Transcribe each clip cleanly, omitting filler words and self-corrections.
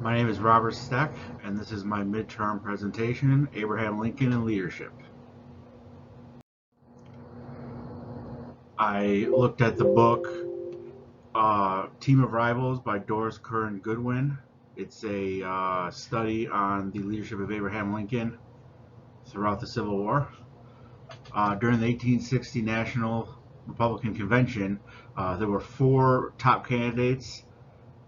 My name is Robert Steck, and this is my midterm presentation, Abraham Lincoln and Leadership. I looked at the book Team of Rivals by Doris Curran Goodwin. It's a study on the leadership of Abraham Lincoln throughout the Civil War. During the 1860 National Republican Convention, there were four top candidates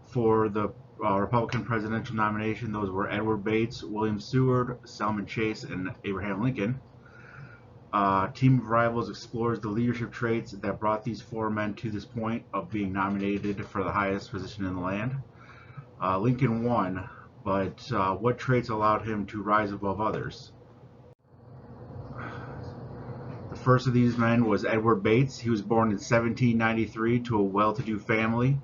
for the Republican presidential nomination. Those were Edward Bates, William Seward, Salmon Chase, and Abraham Lincoln. Team of Rivals explores the leadership traits that brought these four men to this point of being nominated for the highest position in the land. Lincoln won, but what traits allowed him to rise above others? The first of these men was Edward Bates. He was born in 1793 to a well-to-do family.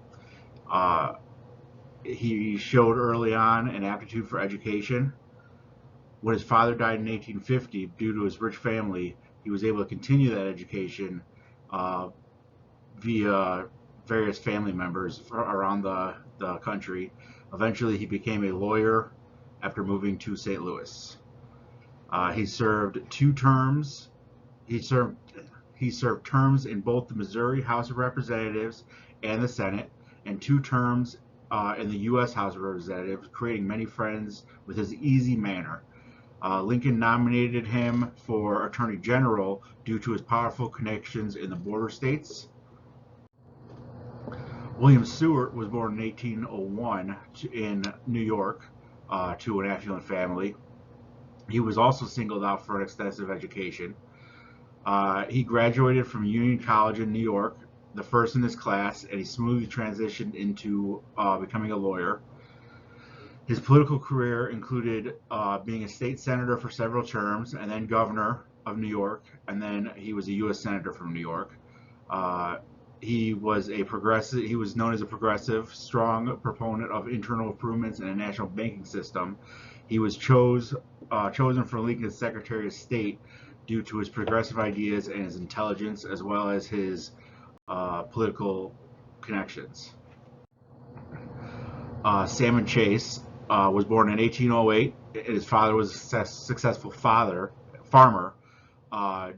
He showed early on an aptitude for education. When his father died in 1850, due to his rich family, he was able to continue that education via various family members around the country. Eventually, he became a lawyer after moving to St. Louis. He served two terms. He served terms in both the Missouri House of Representatives and the Senate, and two terms in the U.S. House of Representatives, creating many friends with his easy manner. Lincoln nominated him for Attorney General due to his powerful connections in the border states. William Seward was born in 1801 in New York to an affluent family. He was also singled out for an extensive education. He graduated from Union College in New York, the first in his class, and he smoothly transitioned into becoming a lawyer. His political career included being a state senator for several terms, and then governor of New York, and then he was a U.S. senator from New York. He was a progressive. He was known as a progressive, strong proponent of internal improvements in a national banking system. He was chosen for Lincoln's Secretary of State due to his progressive ideas and his intelligence, as well as his political connections. Salmon Chase was born in 1808. His father was a successful farmer.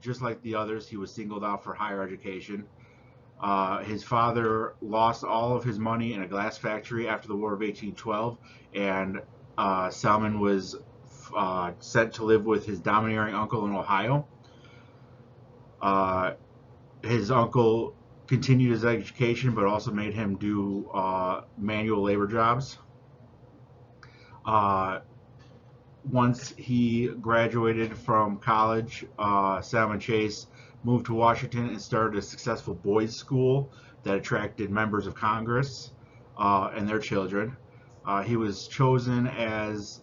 Just like the others, he was singled out for higher education. His father lost all of his money in a glass factory after the War of 1812, and Salmon was sent to live with his domineering uncle in Ohio. His uncle continued his education, but also made him do manual labor jobs. Once he graduated from college, Salmon Chase moved to Washington and started a successful boys' school that attracted members of Congress and their children. He was chosen as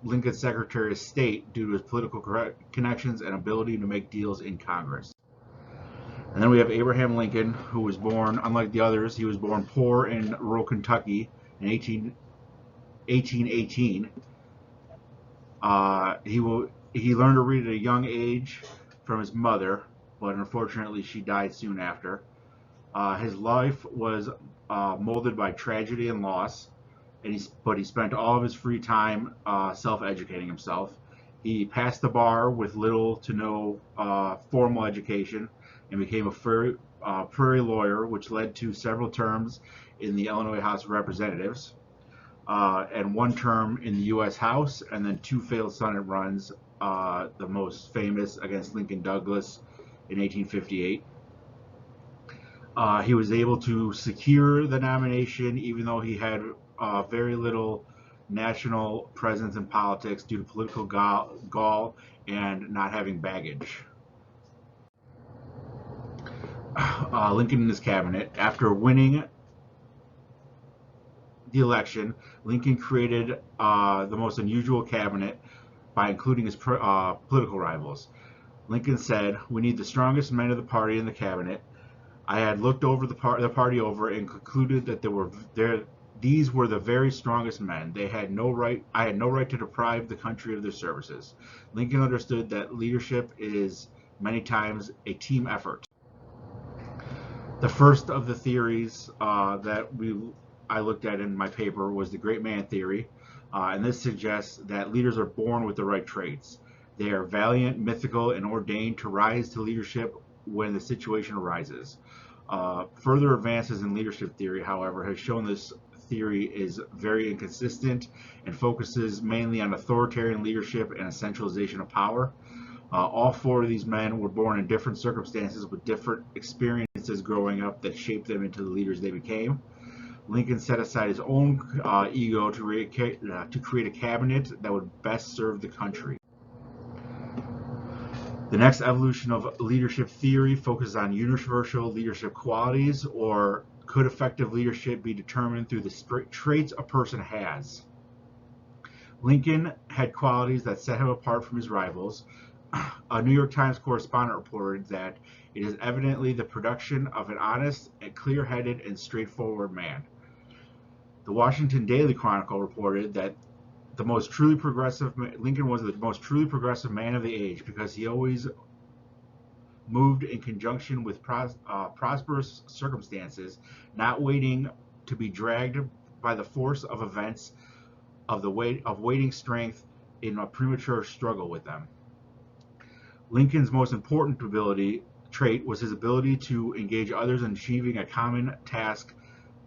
Lincoln's Secretary of State due to his political connections and ability to make deals in Congress. And then we have Abraham Lincoln, who was born, unlike the others, he was born poor in rural Kentucky in 1818. He learned to read at a young age from his mother, but unfortunately she died soon after. His life was molded by tragedy and loss, but he spent all of his free time self-educating himself. He passed the bar with little to no formal education and became a prairie lawyer, which led to several terms in the Illinois House of Representatives, and one term in the U.S. House, and then two failed Senate runs, the most famous against Lincoln Douglas in 1858. He was able to secure the nomination even though he had very little national presence in politics due to political gall and not having baggage. Lincoln and his cabinet. After winning the election, Lincoln created the most unusual cabinet by including his political rivals. Lincoln said, "We need the strongest men of the party in the cabinet. I had looked over the party over and concluded that these were the very strongest men. I had no right to deprive the country of their services." Lincoln understood that leadership is many times a team effort. The first of the theories that we I looked at in my paper was the great man theory, and this suggests that leaders are born with the right traits. They are valiant, mythical, and ordained to rise to leadership when the situation arises. Further advances in leadership theory, however, has shown this theory is very inconsistent and focuses mainly on authoritarian leadership and a centralization of power. All four of these men were born in different circumstances with different experiences growing up that shaped them into the leaders they became. Lincoln set aside his own ego to create a cabinet that would best serve the country. The next evolution of leadership theory focuses on universal leadership qualities, or could effective leadership be determined through the traits a person has? Lincoln had qualities that set him apart from his rivals. A New York Times correspondent reported that it is evidently the production of an honest, and clear-headed, and straightforward man. The Washington Daily Chronicle reported that Lincoln was the most truly progressive man of the age because he always moved in conjunction with prosperous circumstances, not waiting to be dragged by the force of events of waiting strength in a premature struggle with them. Lincoln's most important trait was his ability to engage others in achieving a common task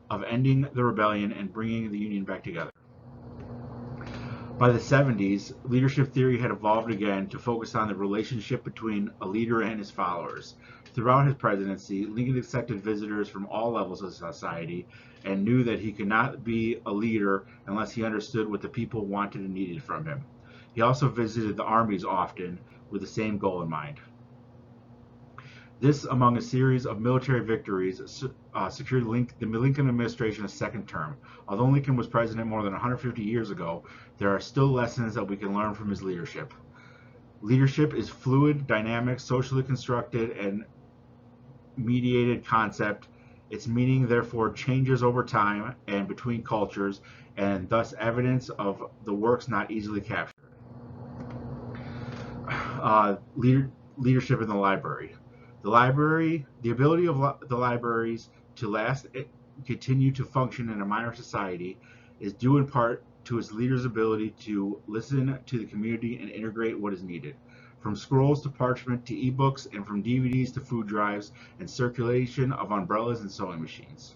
of ending the rebellion and bringing the Union back together. By the 70s, leadership theory had evolved again to focus on the relationship between a leader and his followers. Throughout his presidency, Lincoln accepted visitors from all levels of society and knew that he could not be a leader unless he understood what the people wanted and needed from him. He also visited the armies often with the same goal in mind. This, among a series of military victories, secured the Lincoln administration a second term. Although Lincoln was president more than 150 years ago, there are still lessons that we can learn from his leadership. Leadership is fluid, dynamic, socially constructed, and mediated concept. Its meaning, therefore, changes over time and between cultures, and thus evidence of the works not easily captured. Leadership in the library. The ability of the libraries to last and continue to function in a modern society is due in part to its leaders' ability to listen to the community and integrate what is needed, from scrolls to parchment to ebooks, and from DVDs to food drives, and circulation of umbrellas and sewing machines.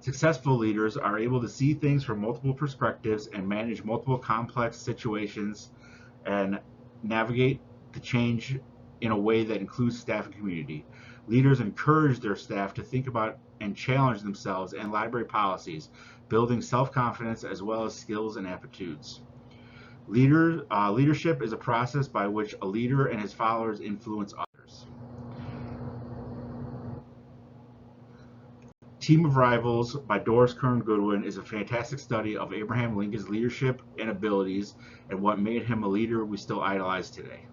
Successful leaders are able to see things from multiple perspectives and manage multiple complex situations and navigate the change in a way that includes staff and community. Leaders encourage their staff to think about and challenge themselves and library policies, building self-confidence as well as skills and aptitudes. Leadership is a process by which a leader and his followers influence others. Team of Rivals by Doris Kearns Goodwin is a fantastic study of Abraham Lincoln's leadership and abilities and what made him a leader we still idolize today.